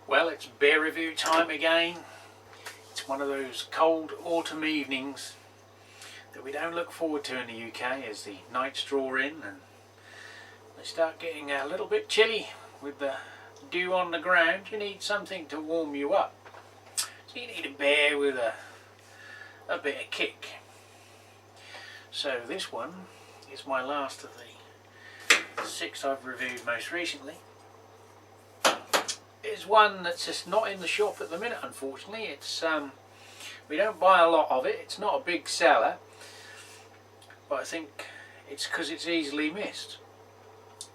Well, it's beer review time again. It's one of those cold autumn evenings that we don't look forward to in the UK as the nights draw in and they start getting a little bit chilly with the dew on the ground. You need something to warm you up. So you need a beer with a bit of kick. So this one is my last of the 6 I've reviewed most recently. It's one that's just not in the shop at the minute, unfortunately. It's we don't buy a lot of it. It's not a big seller, but I think it's because it's easily missed.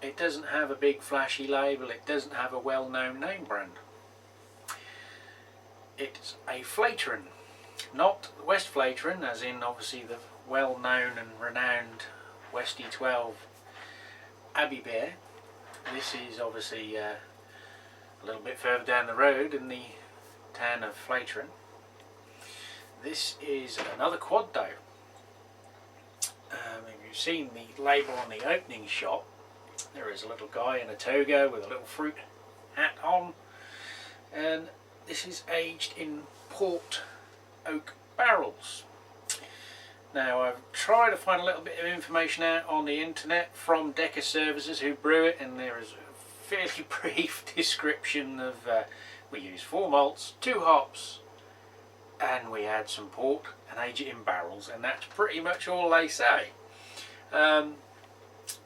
It doesn't have a big flashy label. It doesn't have a well-known name brand. It's a vleteren, not West Vleteren, as in obviously the well-known and renowned Westy 12 Abbey beer. This is obviously a little bit further down the road in the town of Vleteren. This is another quad dough. If you've seen the label on the opening shot, there is a little guy in a toga with a little fruit hat on, and this is aged in port oak barrels. Now, I've tried to find a little bit of information out on the internet from Decker Services who brew it, and there is a fairly brief description of we use 4 malts, 2 hops, and we add some port and age it in barrels, and that's pretty much all they say.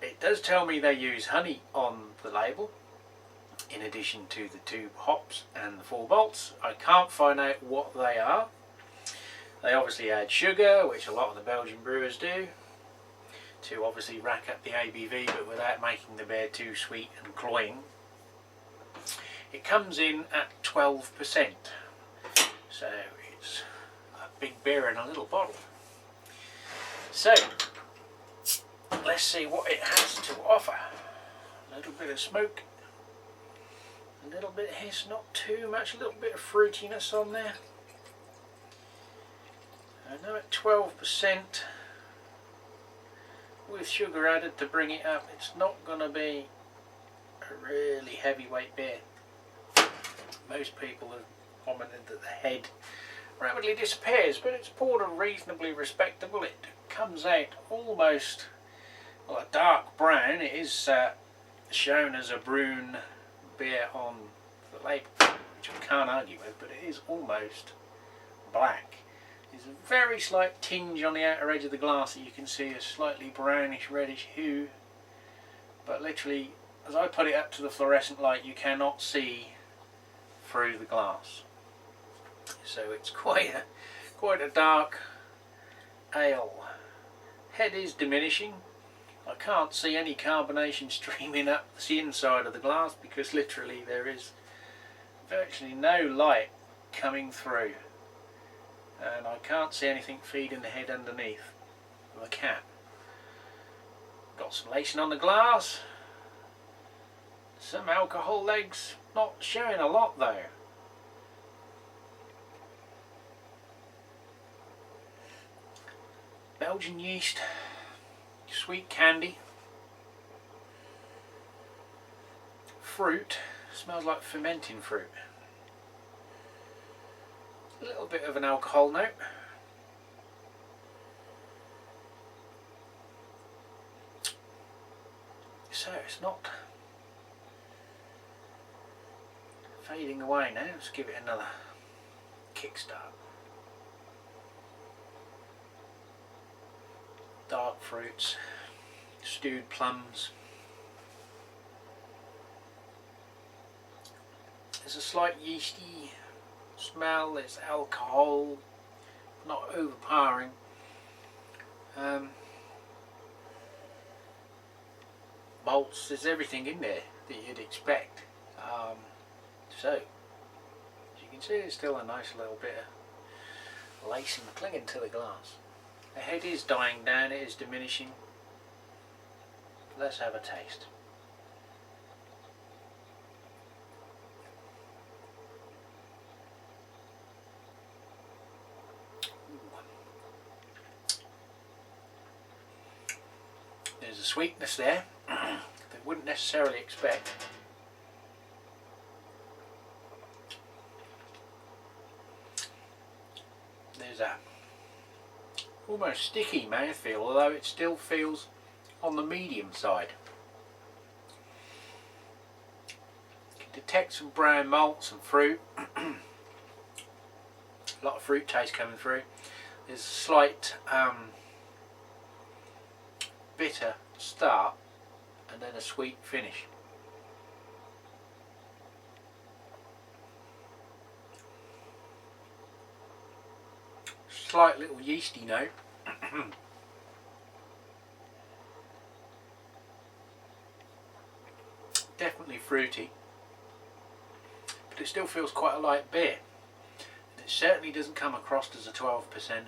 It does tell me they use honey on the label in addition to the 2 hops and the 4 malts. I can't find out what they are. They obviously add sugar, which a lot of the Belgian brewers do, to obviously rack up the ABV but without making the beer too sweet and cloying. It comes in at 12%, so it's a big beer in a little bottle. So let's see what it has to offer. A little bit of smoke, a little bit of hiss, not too much, a little bit of fruitiness on there. I know at 12% with sugar added to bring it up, it's not going to be a really heavyweight beer. Most people have commented that the head rapidly disappears, but it's poured a reasonably respectable. It comes out almost, well, a dark brown. It is shown as a brune beer on the label, which I can't argue with, but it is almost black. There's a very slight tinge on the outer edge of the glass that you can see, a slightly brownish reddish hue, but literally as I put it up to the fluorescent light you cannot see through the glass. So it's quite a dark ale. Head is diminishing. I can't see any carbonation streaming up the inside of the glass because literally there is virtually no light coming through. And I can't see anything feeding the head underneath the cap. Got some lacing on the glass, some alcohol legs, not showing a lot though. Belgian yeast, sweet candy, fruit, smells like fermenting fruit. A little bit of an alcohol note. So it's not fading away now. Let's give it another kickstart. Dark fruits, stewed plums. There's a slight yeasty smell, there's alcohol, not overpowering. Malts, there's everything in there that you'd expect. So, as you can see, there's still a nice little bit of lacing clinging to the glass. The head is dying down, it is diminishing. Let's have a taste. There's a sweetness there that wouldn't necessarily expect. almost sticky mouthfeel, although it still feels on the medium side. You can detect some brown malt, some fruit. A lot of fruit taste coming through. There's a slight bitter start and then a sweet finish. Slight little yeasty note. Definitely fruity, but it still feels quite a light beer. It certainly doesn't come across as a 12%er.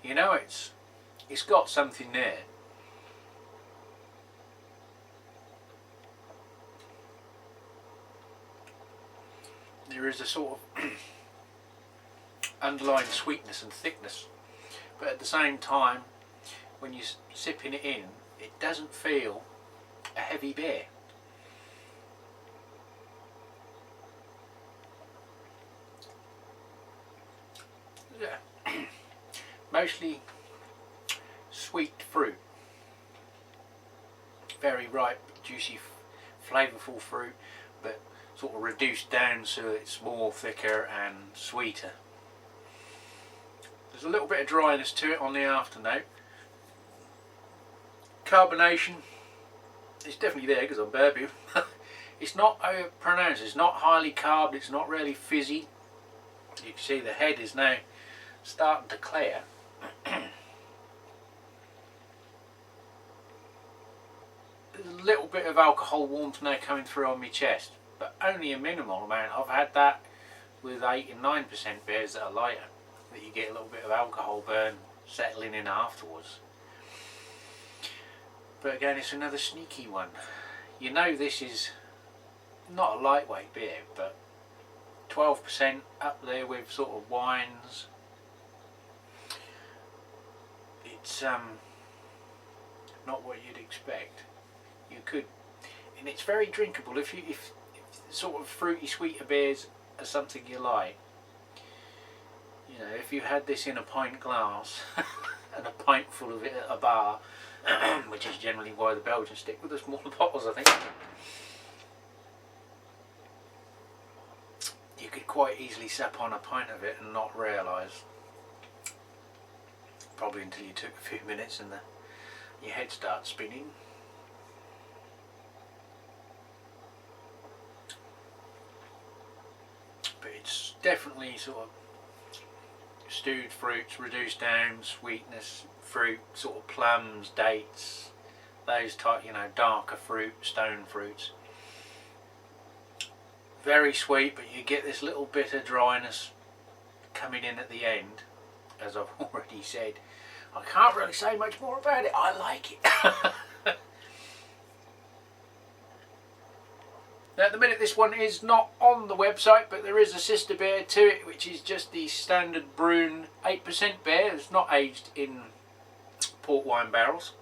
You know, it's got something there. There is a sort of underlying sweetness and thickness, but at the same time, when you're sipping it in, it doesn't feel a heavy beer. Yeah. Mostly sweet fruit, very ripe, juicy, flavourful fruit, but sort of reduced down so it's more thicker and sweeter. There's a little bit of dryness to it on the afternote. Carbonation is definitely there because I'm bourbon. It's not pronounced, it's not highly carbed, it's not really fizzy. You can see the head is now starting to clear. There's a little bit of alcohol warmth now coming through on my chest, but only a minimal amount. I've had that with 8 and 9% beers that are lighter, that you get a little bit of alcohol burn settling in afterwards. But again, it's another sneaky one. You know, this is not a lightweight beer, but 12% up there with sort of wines. It's not what you'd expect. You could, and it's very drinkable if sort of fruity sweeter beers are something you like. You know, if you had this in a pint glass and a pint full of it at a bar, which is generally why the Belgians stick with the smaller bottles, I think, you could quite easily sup on a pint of it and not realise. Probably until you took a few minutes and your head starts spinning. But it's definitely sort of stewed fruits, reduced down, sweetness, fruit, sort of plums, dates, those type, you know, darker fruit, stone fruits. Very sweet, but you get this little bit of dryness coming in at the end, as I've already said. I can't really say much more about it. I like it. Now at the minute this one is not on the website, but there is a sister beer to it, which is just the standard Bruin 8% beer. It's not aged in port wine barrels.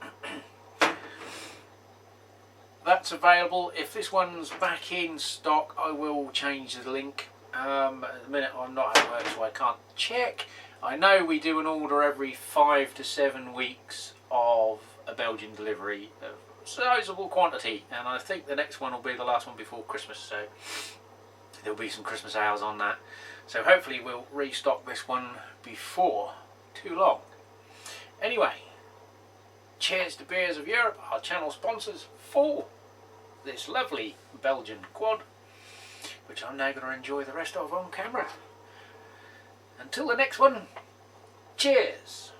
That's available. If this one's back in stock, I will change the link. At the minute I'm not at work, so I can't check. I know we do an order every 5 to 7 weeks of a Belgian delivery of sizable quantity, and I think the next one will be the last one before Christmas, so there'll be some Christmas hours on that. So hopefully we'll restock this one before too long. Anyway, cheers to Beers of Europe, our channel sponsors for this lovely Belgian quad, which I'm now going to enjoy the rest of on camera. Until the next one, cheers!